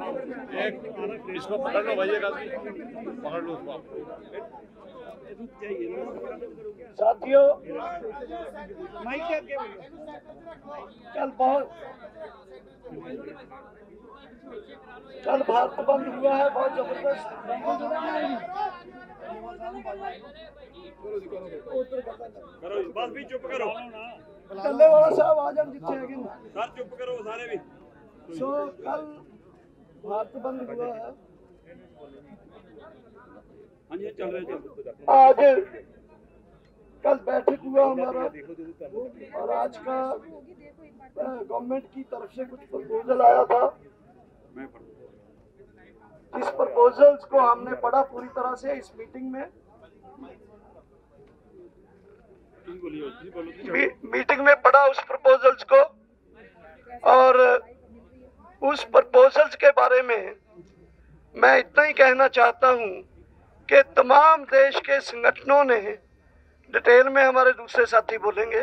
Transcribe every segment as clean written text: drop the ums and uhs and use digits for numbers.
एक इसको पकड़ लो भैया, पकड़ लो उसको। साथियों, कल भारत बंद हुआ है, बहुत जबरदस्त। करो बस भी चुप करो, कल्ले वाला साहब आ जाओ जितने है सर चुप करो सारे भी। सो कल भारत बंद हुआ है। हाँ जी चल रहे आज कल बैठक हुआ हमारा, और आज का गवर्नमेंट की तरफ से कुछ प्रपोजल आया था। इस प्रपोजल्स को हमने पढ़ा पूरी तरह से इस मीटिंग में। मीटिंग में पढ़ा उस प्रपोजल्स को, और उस प्रपोजल्स के बारे में मैं इतना ही कहना चाहता हूं कि तमाम देश के संगठनों ने, डिटेल में हमारे दूसरे साथी बोलेंगे,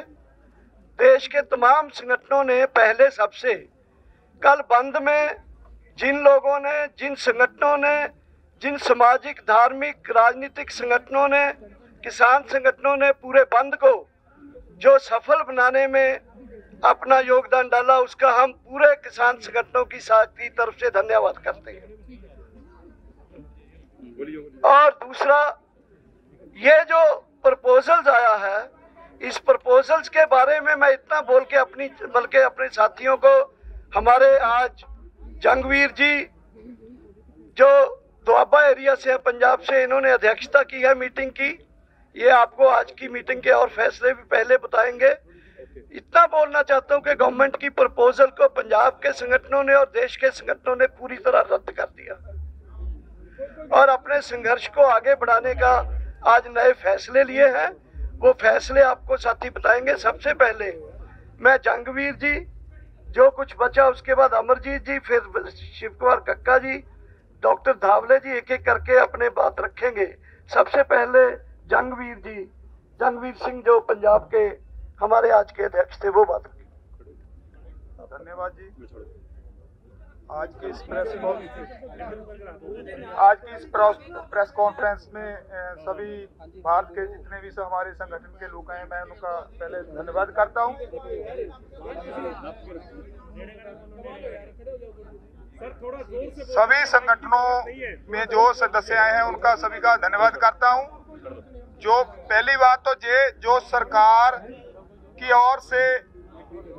देश के तमाम संगठनों ने पहले सबसे कल बंद में जिन लोगों ने, जिन संगठनों ने, जिन सामाजिक, धार्मिक, राजनीतिक संगठनों ने, किसान संगठनों ने पूरे बंद को जो सफल बनाने में अपना योगदान डाला, उसका हम पूरे किसान संगठनों की तरफ से धन्यवाद करते हैं। और दूसरा, ये जो प्रपोजल्स आया है, इस प्रपोजल्स के बारे में मैं इतना बोल के बल्कि अपने साथियों को, हमारे आज जंगवीर जी जो दोआबा एरिया से है, पंजाब से, इन्होंने अध्यक्षता की है मीटिंग की। ये आपको आज की मीटिंग के और फैसले भी पहले बताएंगे। इतना बोलना चाहता हूँ कि गवर्नमेंट की प्रपोजल को पंजाब के संगठनों ने और देश के संगठनों ने पूरी तरह रद्द कर दिया, और अपने संघर्ष को आगे बढ़ाने का आज नए फैसले लिए हैं। वो फैसले आपको साथी बताएंगे। सबसे पहले मैं जंगवीर जी, जो कुछ बचा उसके बाद अमरजीत जी, फिर शिव कुमार कक्का जी, डॉक्टर धावले जी, एक एक करके अपने बात रखेंगे। सबसे पहले जंगवीर जी, जंगवीर सिंह जो पंजाब के हमारे आज के अध्यक्ष थे, वो बात रखेंगे। धन्यवाद जी। आज की इस प्रेस कॉन्फ्रेंस में सभी भारत के जितने भी हमारे संगठन के लोग हैं, मैं उनका पहले धन्यवाद करता हूं। सभी संगठनों में जो सदस्य आए हैं उनका सभी का धन्यवाद करता हूं। जो पहली बात तो ये जो सरकार की ओर से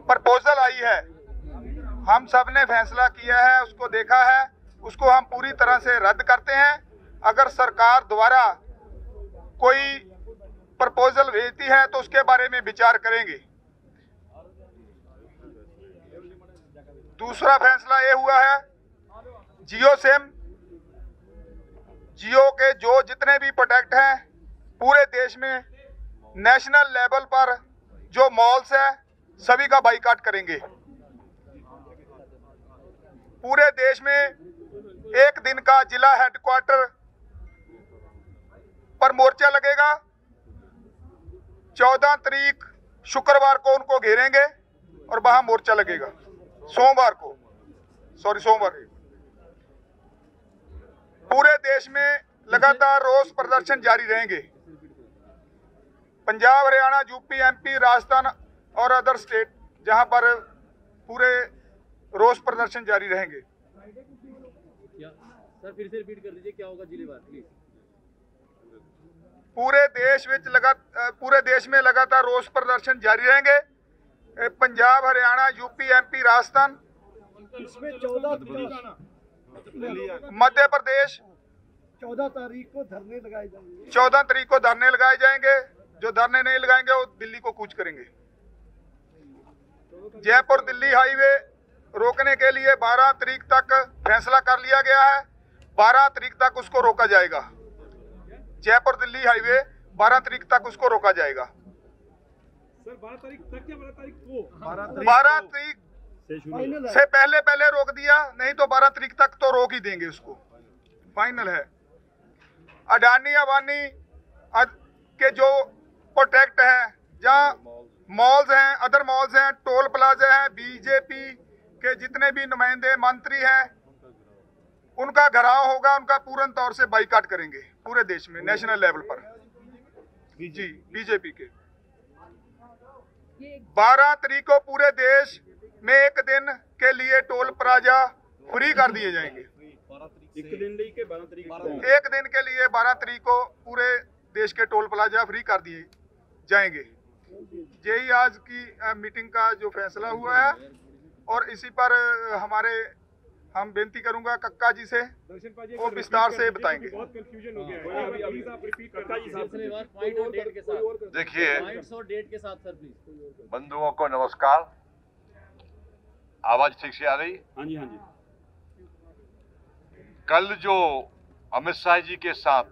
प्रपोजल आई है, हम सब ने फैसला किया है, उसको देखा है, उसको हम पूरी तरह से रद्द करते हैं। अगर सरकार द्वारा कोई प्रपोजल भेजती है तो उसके बारे में विचार करेंगे। दूसरा फैसला ये हुआ है, जियो सिम, जियो के जो जितने भी प्रोडक्ट हैं पूरे देश में नेशनल लेवल पर जो मॉल्स है सभी का बाइकाट करेंगे। पूरे देश में एक दिन का जिला हेडक्वार्टर पर मोर्चा लगेगा। 14 तारीख शुक्रवार को उनको घेरेंगे और वहां मोर्चा लगेगा। सोमवार पूरे देश में लगातार रोष प्रदर्शन जारी रहेंगे। पंजाब, हरियाणा, यूपी, एमपी, राजस्थान और अदर स्टेट जहां पर पूरे रोष प्रदर्शन जारी रहेंगे। सर फिर से रिपीट कर दीजिए, क्या होगा जिलेवार प्लीज। पूरे देश में लगातार रोष प्रदर्शन जारी रहेंगे। पंजाब, हरियाणा, यूपी, एमपी, राजस्थान, इसमें 14 मध्य प्रदेश 14 तारीख को धरने लगाए जाएंगे। 14 तारीख को धरने लगाए जाएंगे। जो धरने नहीं लगाएंगे वो दिल्ली को कूच करेंगे। जयपुर दिल्ली हाईवे रोकने के लिए 12 तारीख तक फैसला कर लिया गया है। 12 तारीख तक उसको रोका जाएगा। जयपुर दिल्ली हाईवे 12 तारीख तक उसको रोका जाएगा। सर 12 तारीख तक क्या, 12 तारीख को? 12 तारीख से पहले रोक दिया, नहीं तो 12 तारीख तक तो रोक ही देंगे उसको। फाइनल है। अडानी अबानी के जो प्रोटेक्ट है, जहाँ मॉल्स हैं, अदर मॉल्स हैं, टोल प्लाजा हैं, बीजेपी के जितने भी नुमाइंदे मंत्री हैं, उनका घेराव होगा, उनका पूर्ण तौर से बाइकाट करेंगे पूरे देश में, नेशनल लेवल पर। जी, बीजेपी के 12 तारीख को पूरे देश में एक दिन के लिए टोल प्लाजा फ्री कर दिए जाएंगे। एक दिन के 12 तारीख एक दिन के लिए 12 तारीख को पूरे देश के टोल प्लाजा फ्री कर दिए जाएंगे। यही आज की मीटिंग का जो फैसला हुआ है, और इसी पर हम बेनती करूंगा कक्का जी से, वो विस्तार से बताएंगे। बहुत कंफ्यूजन हो गया है, प्लीज आप रिपीट कक्का जी साहब पॉइंट और डेट के साथ। देखिए, पॉइंट्स और डेट के साथ सर प्लीज। बंधुओं को नमस्कार। आवाज ठीक से आ रही? हाँ जी, हाँ जी। कल जो अमित शाह जी के साथ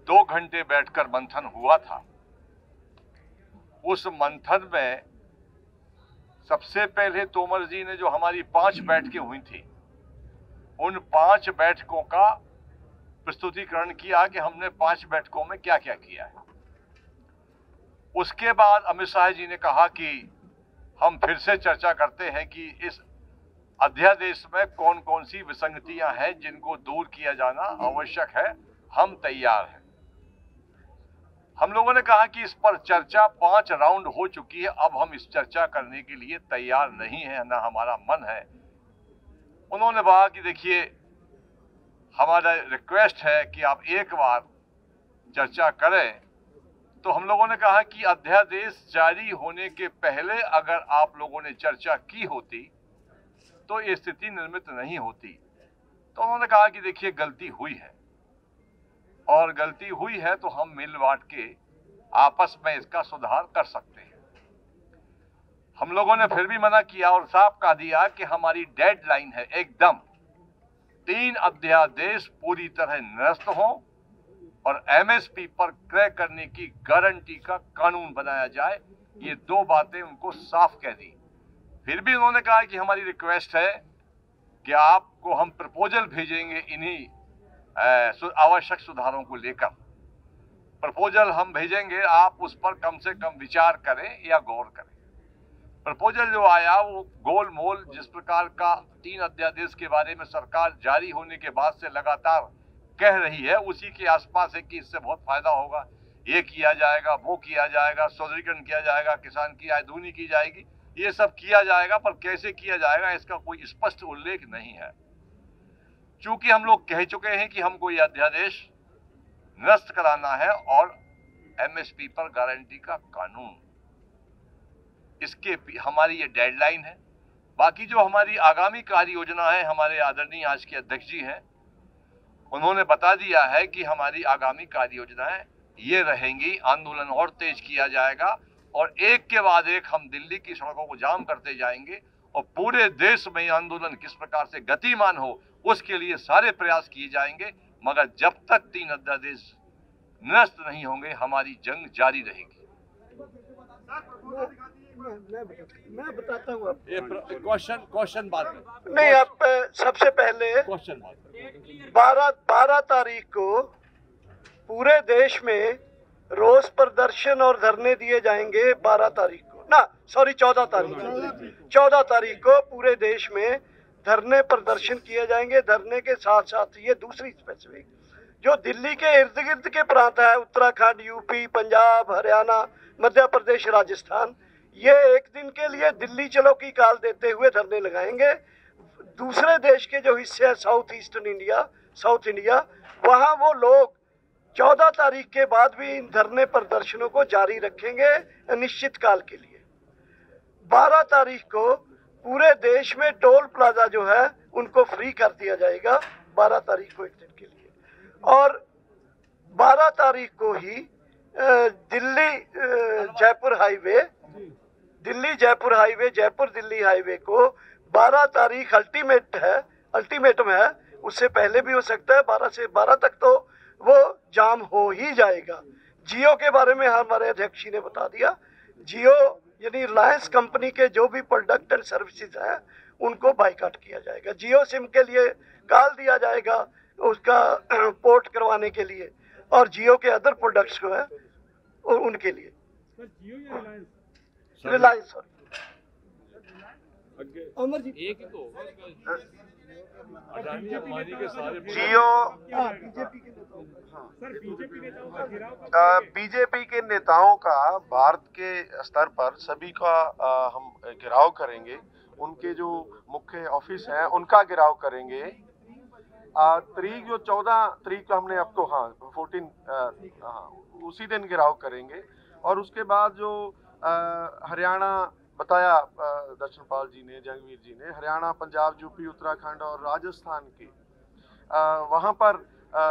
2 घंटे बैठकर मंथन हुआ था, उस मंथन में सबसे पहले तोमर जी ने जो हमारी 5 बैठकें हुई थी, उन 5 बैठकों का प्रस्तुतिकरण किया कि हमने 5 बैठकों में क्या क्या किया है। उसके बाद अमित शाह जी ने कहा कि हम फिर से चर्चा करते हैं कि इस अध्यादेश में कौन कौन सी विसंगतियां हैं जिनको दूर किया जाना आवश्यक है, हम तैयार हैं। हम लोगों ने कहा कि इस पर चर्चा 5 राउंड हो चुकी है, अब हम इस चर्चा करने के लिए तैयार नहीं है, ना हमारा मन है। उन्होंने कहा कि देखिए, हमारा रिक्वेस्ट है कि आप एक बार चर्चा करें। तो हम लोगों ने कहा कि अध्यादेश जारी होने के पहले अगर आप लोगों ने चर्चा की होती तो ये स्थिति निर्मित नहीं होती। तो उन्होंने कहा कि देखिए, गलती हुई है, और गलती हुई है तो हम मिल बांट के आपस में इसका सुधार कर सकते हैं। हम लोगों ने फिर भी मना किया और साफ कह दिया कि हमारी डेडलाइन है एकदम 3 अध्यादेश पूरी तरह निरस्त हो और एमएसपी पर क्रय करने की गारंटी का कानून बनाया जाए। ये 2 बातें उनको साफ कह दी। फिर भी उन्होंने कहा कि हमारी रिक्वेस्ट है कि आपको हम प्रपोजल भेजेंगे इन्हीं आवश्यक सुधारों को लेकर। प्रपोजल हम भेजेंगे, आप उस पर कम से कम विचार करें या गौर करें। प्रपोजल जो आया वो गोल मोल जिस प्रकार का 3 अध्यादेश के बारे में सरकार जारी होने के बाद से लगातार कह रही है, उसी के आसपास है कि इससे बहुत फायदा होगा, ये किया जाएगा, वो किया जाएगा, सौंदर्यीकरण किया जाएगा, किसान की आय दूनी की जाएगी, ये सब किया जाएगा, पर कैसे किया जाएगा इसका कोई स्पष्ट उल्लेख नहीं है। चूंकि हम लोग कह चुके हैं कि हमको ये अध्यादेश निरस्त कराना है और एमएसपी पर गारंटी का कानून, इसके हमारी ये डेडलाइन है। बाकी जो हमारी आगामी कार्य योजना है, हमारे आदरणीय आज के अध्यक्ष जी हैं, उन्होंने बता दिया है कि हमारी आगामी कार्य योजनाएं ये रहेंगी। आंदोलन और तेज किया जाएगा और एक के बाद एक हम दिल्ली की सड़कों को जाम करते जाएंगे और पूरे देश में आंदोलन किस प्रकार से गतिमान हो उसके लिए सारे प्रयास किए जाएंगे। मगर जब तक 3 अध्यादेश निरस्त नहीं होंगे, हमारी जंग जारी रहेगी। मैं बताता हूँ क्वेश्चन बाद में नहीं, आप सबसे पहले क्वेश्चन 12 तारीख को पूरे देश में रोष प्रदर्शन और धरने दिए जाएंगे। 12 तारीख को ना, सॉरी 14 तारीख को पूरे देश में धरने प्रदर्शन किए जाएंगे। धरने के साथ साथ ये दूसरी स्पेसिफिक जो दिल्ली के इर्द गिर्द के प्रांत है, उत्तराखंड, यूपी, पंजाब, हरियाणा, मध्य प्रदेश, राजस्थान, ये एक दिन के लिए दिल्ली चलो की काल देते हुए धरने लगाएंगे। दूसरे देश के जो हिस्से हैं, साउथ इंडिया, वहाँ वो लोग 14 तारीख के बाद भी इन धरने प्रदर्शनों को जारी रखेंगे निश्चित काल के लिए। 12 तारीख को पूरे देश में टोल प्लाजा जो है उनको फ्री कर दिया जाएगा, 12 तारीख को एक दिन के लिए। और 12 तारीख को ही दिल्ली जयपुर दिल्ली हाईवे को 12 तारीख अल्टीमेटम है, उससे पहले भी हो सकता है। 12 तक तो वो जाम हो ही जाएगा। जियो के बारे में हमारे अध्यक्ष जी ने बता दिया। जियो यानी रिलायंस कंपनी के जो भी प्रोडक्ट एंड सर्विसेज हैं उनको बाइकाट किया जाएगा। जियो सिम के लिए कॉल दिया जाएगा उसका पोर्ट करवाने के लिए, और जियो के अदर प्रोडक्ट्स को है और उनके लिए। जियो या रिलायंस अमर जी एक ही तो अडानी अंबानी के सारे जियो सर बीजेपी नेताओं का घेराव बीजेपी के नेताओं का भारत के स्तर पर सभी का हम घेराव करेंगे। उनके जो मुख्य ऑफिस हैं उनका घेराव करेंगे। तारीख जो 14 तारीख को हमने आपको 14 उसी दिन घेराव करेंगे। और उसके बाद जो हरियाणा बताया दर्शनपाल जी ने, जंगवीर जी ने, हरियाणा, पंजाब, यूपी, उत्तराखंड और राजस्थान के वहाँ पर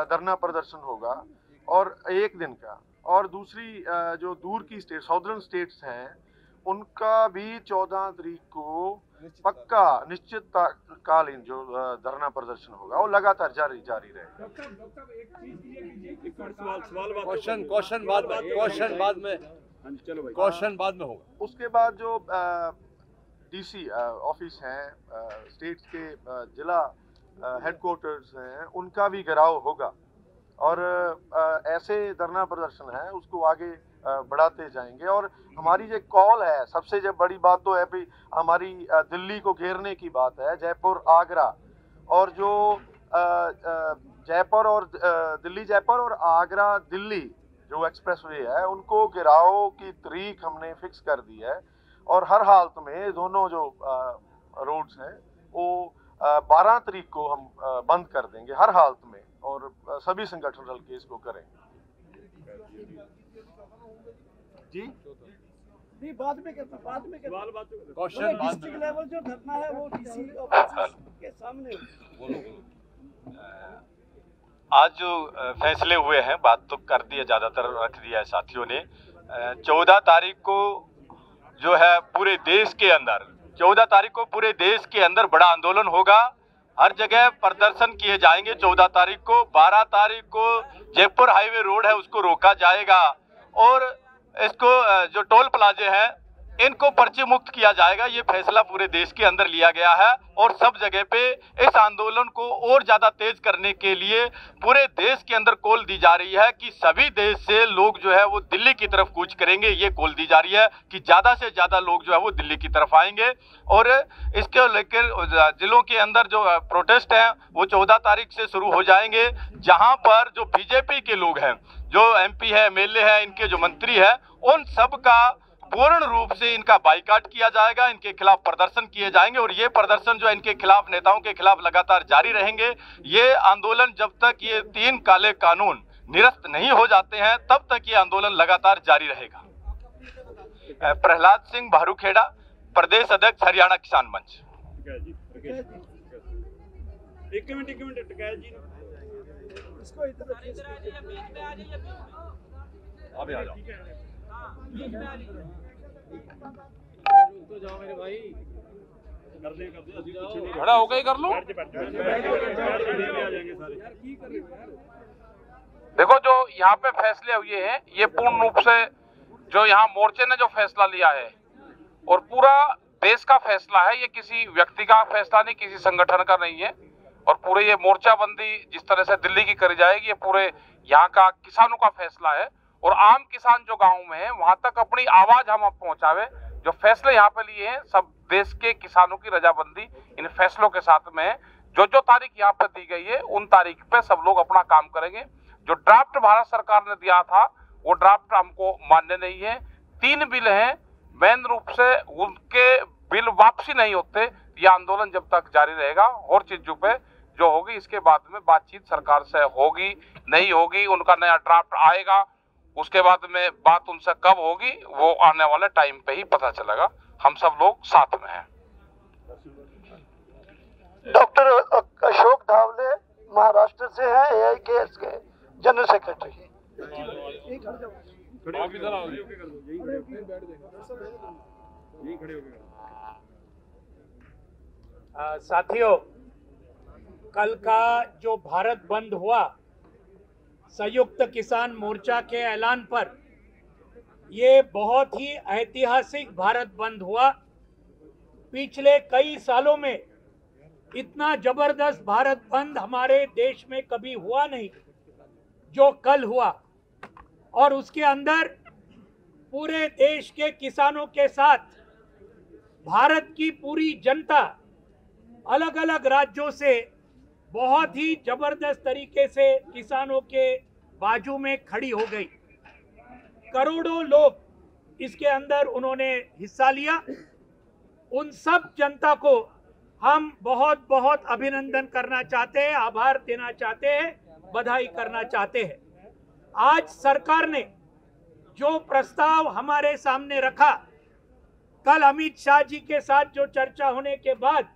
धरना प्रदर्शन होगा और एक दिन का। और दूसरी जो दूर की स्टेट, साउदर्न स्टेट्स हैं, उनका भी 14 तारीख को पक्का निश्चित कालीन जो धरना प्रदर्शन होगा वो लगातार जारी रहेगा। डॉक्टर एक चीज ये क्वेश्चन बाद में होगा। उसके बाद जो डीसी ऑफिस हैं, स्टेट्स के जिला हेडक्वार्टर्स हैं, उनका भी घेराव होगा। और ऐसे धरना प्रदर्शन है उसको आगे बढ़ाते जाएंगे। और हमारी जो कॉल है, सबसे जो बड़ी बात तो है भी हमारी दिल्ली को घेरने की बात है, जयपुर, आगरा, और जो जयपुर और दिल्ली, जयपुर और आगरा दिल्ली जो एक्सप्रेसवे है, उनको घेराव की तारीख हमने फिक्स कर दी है। और हर हालत में दोनों जो रोड्स हैं वो 12 तारीख को हम बंद कर देंगे हर हालत में, और सभी संगठन रल के इसको करेंगे। जी नहीं, बाद में क्वेश्चन डिस्ट्रिक्ट लेवल जो धरना है वो डीसी ऑफिस के सामने। आज जो फैसले हुए हैं, बात तो कर दिया, ज़्यादातर रख दिया है साथियों ने। 14 तारीख को जो है पूरे देश के अंदर, 14 तारीख को पूरे देश के अंदर बड़ा आंदोलन होगा। हर जगह प्रदर्शन किए जाएंगे। 14 तारीख को, 12 तारीख को जयपुर हाईवे रोड है उसको रोका जाएगा, और इसको जो टोल प्लाजे हैं इनको पर्ची मुक्त किया जाएगा। ये फैसला पूरे देश के अंदर लिया गया है। और सब जगह पे इस आंदोलन को और ज़्यादा तेज करने के लिए पूरे देश के अंदर कॉल दी जा रही है कि सभी देश से लोग जो है वो दिल्ली की तरफ कूच करेंगे। ये कॉल दी जा रही है कि ज़्यादा से ज़्यादा लोग जो है वो दिल्ली की तरफ आएंगे। और इसके लेकर जिलों के अंदर जो प्रोटेस्ट हैं वो 14 तारीख से शुरू हो जाएंगे, जहाँ पर जो बीजेपी के लोग हैं, जो MP है, MLA है, इनके जो मंत्री है, उन सब का पूर्ण रूप से इनका बाइकाट किया जाएगा। इनके खिलाफ प्रदर्शन किए जाएंगे, और ये प्रदर्शन जो है इनके खिलाफ, नेताओं के खिलाफ लगातार जारी रहेंगे। ये आंदोलन जब तक ये 3 काले कानून निरस्त नहीं हो जाते हैं तब तक ये आंदोलन लगातार जारी रहेगा। प्रहलाद सिंह भारूखेड़ा, प्रदेश अध्यक्ष, हरियाणा किसान मंच। एक मिनट टिकैत जी, अभी आ जाओ। तो जाओ मेरे भाई, खड़ा होकर ही कर लो। देखो, जो यहाँ पे फैसले हुए हैं ये पूर्ण रूप से जो यहाँ मोर्चे ने जो फैसला लिया है और पूरा देश का फैसला है। ये किसी व्यक्ति का फैसला नहीं, किसी संगठन का नहीं है। और पूरे ये मोर्चाबंदी जिस तरह से दिल्ली की करी जाएगी, ये पूरे यहाँ का किसानों का फैसला है। और आम किसान जो गाँव में है वहां तक अपनी आवाज हम पहुंचावे। जो फैसले यहाँ पे लिए हैं सब देश के किसानों की रजामंदी इन फैसलों के साथ में है। जो तारीख यहाँ पे दी गई है उन तारीख पे सब लोग अपना काम करेंगे। जो ड्राफ्ट भारत सरकार ने दिया था वो ड्राफ्ट हमको मान्य नहीं है। 3 बिल हैं, मेन रूप से उनके बिल वापसी नहीं होते। ये आंदोलन जब तक जारी रहेगा। और चीजों पे जो होगी इसके बाद में बातचीत सरकार से होगी नहीं होगी, उनका नया ड्राफ्ट आएगा, उसके बाद में बात उनसे कब होगी वो आने वाले टाइम पे ही पता चलेगा। हम सब लोग साथ में हैं। डॉक्टर अशोक धावले महाराष्ट्र से हैं, AIKS के जनरल सेक्रेटरी। साथियों, कल का जो भारत बंद हुआ संयुक्त किसान मोर्चा के ऐलान पर, ये बहुत ही ऐतिहासिक भारत बंद हुआ। पिछले कई सालों में इतना जबरदस्त भारत बंद हमारे देश में कभी हुआ नहीं जो कल हुआ। और उसके अंदर पूरे देश के किसानों के साथ भारत की पूरी जनता अलग अलग राज्यों से बहुत ही जबरदस्त तरीके से किसानों के बाजू में खड़ी हो गई। करोड़ों लोग इसके अंदर उन्होंने हिस्सा लिया। उन सब जनता को हम बहुत बहुत अभिनंदन करना चाहते हैं, आभार देना चाहते हैं, बधाई करना चाहते हैं। आज सरकार ने जो प्रस्ताव हमारे सामने रखा, कल अमित शाह जी के साथ जो चर्चा होने के बाद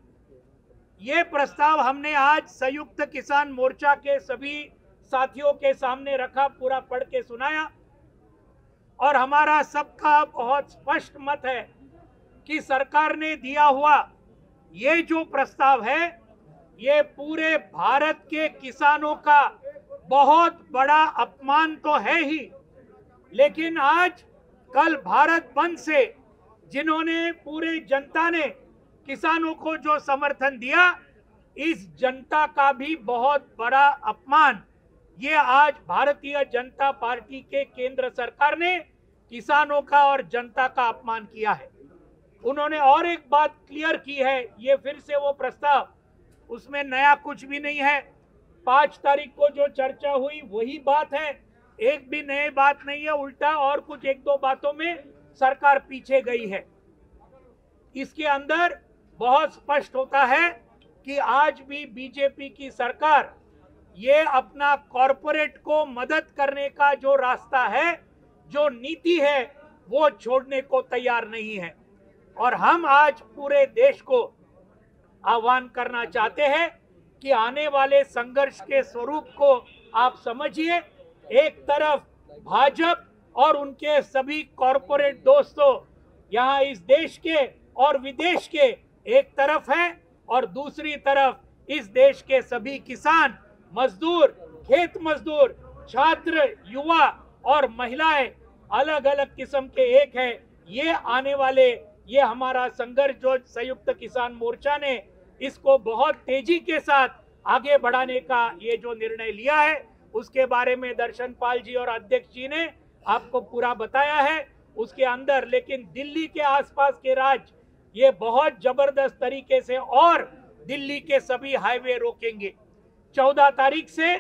ये प्रस्ताव हमने आज संयुक्त किसान मोर्चा के सभी साथियों के सामने रखा, पूरा पढ़ के सुनाया और हमारा सबका बहुत स्पष्ट मत है कि सरकार ने दिया हुआ ये जो प्रस्ताव है, ये पूरे भारत के किसानों का बहुत बड़ा अपमान तो है ही, लेकिन आज कल भारत बंद से जिन्होंने पूरे जनता ने किसानों को जो समर्थन दिया, इस जनता का भी बहुत बड़ा अपमान ये आज भारतीय जनता पार्टी के केंद्र सरकार ने किसानों का और जनता का अपमान किया है। उन्होंने और एक बात क्लियर की है, ये फिर से वो प्रस्ताव, उसमें नया कुछ भी नहीं है। 5 तारीख को जो चर्चा हुई वही बात है, एक भी नई बात नहीं है, उल्टा और कुछ 1-2 बातों में सरकार पीछे गई है। इसके अंदर बहुत स्पष्ट होता है कि आज भी बीजेपी की सरकार ये अपना कॉरपोरेट को मदद करने का जो रास्ता है, जो नीति है, वो छोड़ने को तैयार नहीं है। और हम आज पूरे देश को आह्वान करना चाहते हैं कि आने वाले संघर्ष के स्वरूप को आप समझिए। एक तरफ भाजपा और उनके सभी कॉरपोरेट दोस्तों यहाँ इस देश के और विदेश के एक तरफ है, और दूसरी तरफ इस देश के सभी किसान, मजदूर, खेत मजदूर, छात्र, युवा और महिलाएं अलग अलग किस्म के एक है। ये आने वाले ये हमारा संघर्ष जो संयुक्त किसान मोर्चा ने इसको बहुत तेजी के साथ आगे बढ़ाने का ये जो निर्णय लिया है, उसके बारे में दर्शन पाल जी और अध्यक्ष जी ने आपको पूरा बताया है। उसके अंदर लेकिन दिल्ली के आसपास के राज्य ये बहुत जबरदस्त तरीके से और दिल्ली के सभी हाईवे रोकेंगे। 14 तारीख से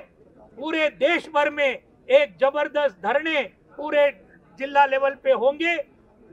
पूरे देश भर में एक जबरदस्त धरने पूरे जिला लेवल पे होंगे।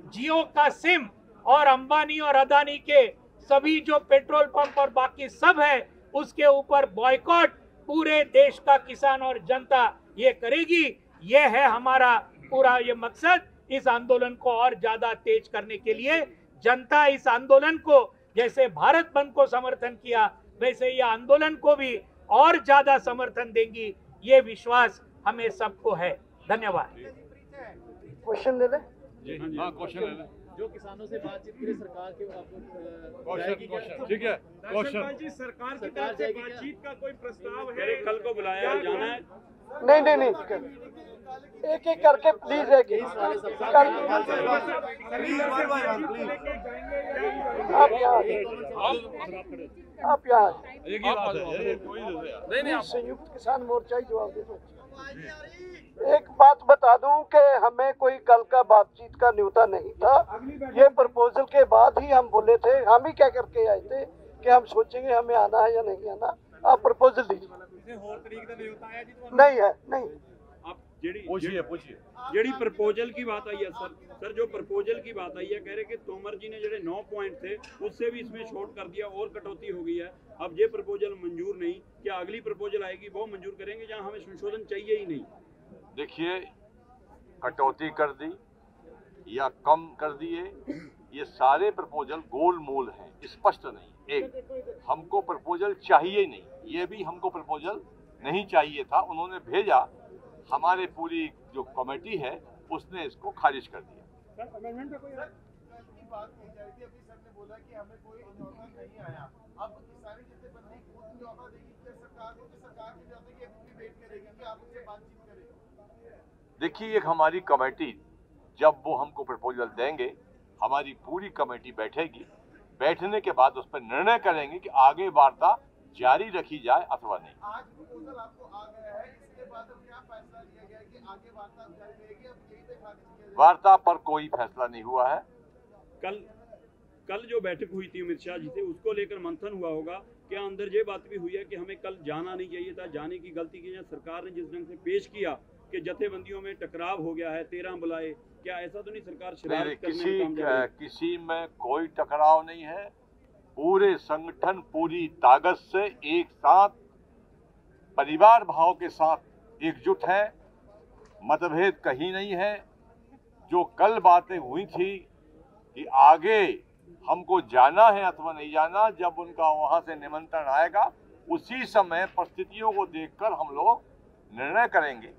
जियो का सिम और अंबानी और अदानी के सभी जो पेट्रोल पंप और बाकी सब है, उसके ऊपर बॉयकॉट पूरे देश का किसान और जनता ये करेगी। ये है हमारा पूरा ये मकसद। इस आंदोलन को और ज्यादा तेज करने के लिए जनता इस आंदोलन को जैसे भारत बंद को समर्थन किया, वैसे ये आंदोलन को भी और ज्यादा समर्थन देंगी, ये विश्वास हमें सबको है। धन्यवाद। क्वेश्चन ले ले। हाँ, क्वेश्चन ले ले। जो किसानों से बातचीत के लिए सरकार के क्वेश्चन, ठीक है। दर्शनपाल जी, सरकार की तरफ से बातचीत का कोई प्रस्ताव है? कल को बुलाया जाना है? नहीं, एक एक करके प्लीज है कि आप यहाँ संयुक्त किसान मोर्चा ही जवाब दे दो। एक बात बता दूं कि हमें कोई कल का बातचीत का न्योता नहीं था। ये प्रपोजल के बाद ही हम बोले थे, हम ही क्या करके आए थे कि हम सोचेंगे हमें आना है या नहीं आना। आप प्रपोजल दीजिए। नहीं है, नहीं। ਜਿਹੜੀ प्रपोजल की बात आई है सर जो प्रपोजल की बात आई है, कह रहे कि तोमर जी ने जो 9 पॉइंट थे उससे भी इसमें छूट कर दिया और कटौती हो गई है। अब ये प्रपोजल मंजूर नहीं, क्या अगली प्रपोजल आएगी वो मंजूर करेंगे जहां हमें संशोधन चाहिए ही नहीं? देखिए, कटौती कर दी या कम कर दिए, ये सारे प्रपोजल गोलमोल हैं, स्पष्ट नहीं। एक हमको प्रपोजल चाहिए नहीं, ये भी हमको प्रपोजल नहीं चाहिए था। उन्होंने भेजा, हमारे पूरी जो कमेटी है उसने इसको खारिज कर दिया। देखिए, एक हमारी कमेटी जब वो हमको प्रपोजल देंगे, हमारी पूरी कमेटी बैठेगी, बैठने के बाद उस पर निर्णय करेंगे कि आगे वार्ता जारी रखी जाए अथवा नहीं। आज प्रपोजल आपको आ गया है, इसके बाद क्या फैसला लिया गया कि आगे वार्ता जारी रहेगी? अब यही पे खारिज किया जाएगा। वार्ता पर कोई फैसला नहीं हुआ है। कल जो बैठक हुई थी अमित शाह जी से, उसको लेकर मंथन हुआ होगा क्या अंदर ये बात भी हुई है कि हमें कल जाना नहीं चाहिए था, जाने की गलती की है सरकार ने जिस ढंग से पेश किया कि जथेबंदियों में टकराव हो गया है, 13 बुलाए, क्या ऐसा तो नहीं सरकार शरारत करने में काम जा रही है? किसी में कोई टकराव नहीं है। पूरे संगठन पूरी ताकत से एक साथ परिवार भाव के साथ एकजुट है, मतभेद कहीं नहीं है। जो कल बातें हुई थी कि आगे हमको जाना है अथवा नहीं जाना, जब उनका वहां से निमंत्रण आएगा उसी समय परिस्थितियों को देखकर हम लोग निर्णय करेंगे।